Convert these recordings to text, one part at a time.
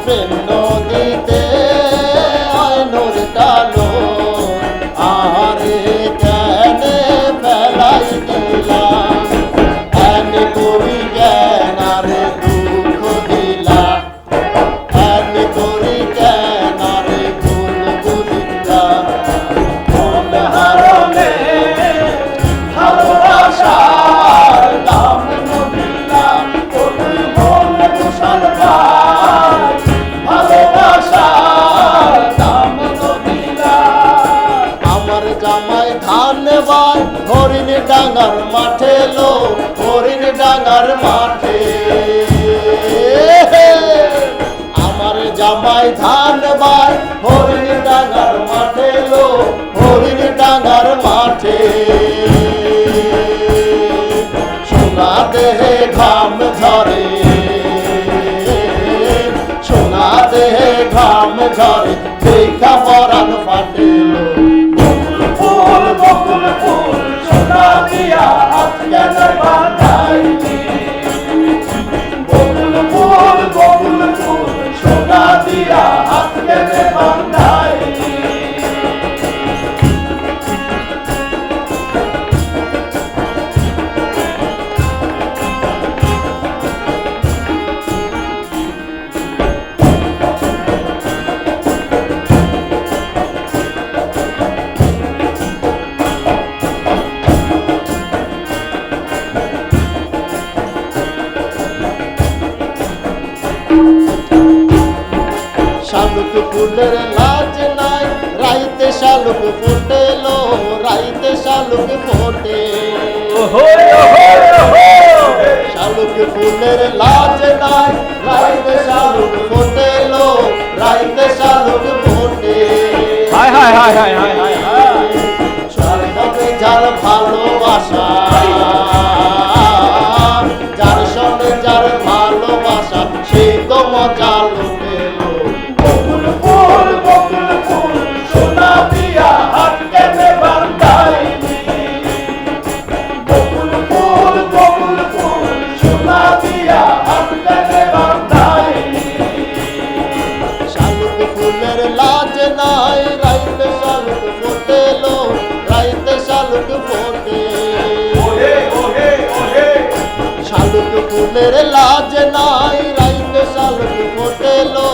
প্রেম নদীতে নূর টানো আরে কেনে ফেলাই দিলা এনে করি কেন আরে দুঃখ দিলা এনে করি কেন আরে ভুল বুঝিলা মন হারলে ভালোবাসার দাম নদিলা তুমি মন মুসলমান ভালোবাসার দাম নদিলা আমার জামাই ধান বাই হরিণ ডাঙ্গার মাঠে লো হরিণ ডাঙ্গার মাঠে আমার জামাই ধান বাই হরিণ ডাঙ্গার মাঠে লো হরিণ ডাঙ্গার মাঠে সোনা দেহে ঘাম ঝরে সোনা দেহে ঘাম ঝরে দেখা পরাণ ফাটে বকুল ফুল সোনা দিয়া হাত কেন বাঁধাইলি বকুল ফুল সোনা দিয়া হাত কেন বাঁধাইলি শালুক ফুলের লাজ নাই রাইতে শালুক ফুটেলো রাইতে শালুক ফোটে শালুক ফুলের লাজ নাই রাইতে শালুক ফুটেলো রাইতে শালুক ফোটে হায় হায় হায় হায় হায় হায় স্বর্গে যার ভালোবাসা যার সঙ্গে যার ভালোবাসা সেই তো মজা লুটেলো বকুল ফুল সোনা দিয়া হাত কেনে বাঁধাইলি বকুল ফুল সোনা দিয়া হাত কেনে বাঁধাইলি শালুক ফুলের লাজ নাই রাইতে শালুক ফোটেলো রাইতে শালুক ফোটে শালুক ফুলের লাজ নাই রাইতে শালুক ফোটেলো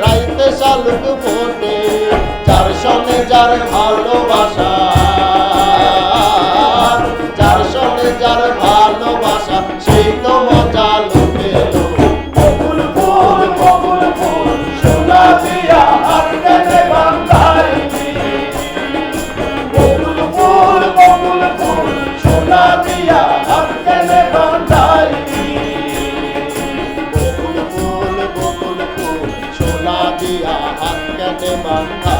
রাইতে শালুক ফোটে যার সঙ্গে যার ভালোবাসা যার সঙ্গে যার ভালোবাসা সেই তো মজা লুটেলো বকুল ফুল সোনা দিয়া হাত কেনে বাঁধাইলি বকুল ফুল সোনা দিয়া হাত কেনে বাঁধাইলি বকুল ফুল সোনা দিয়া হাত কেনে বাঁধাইলি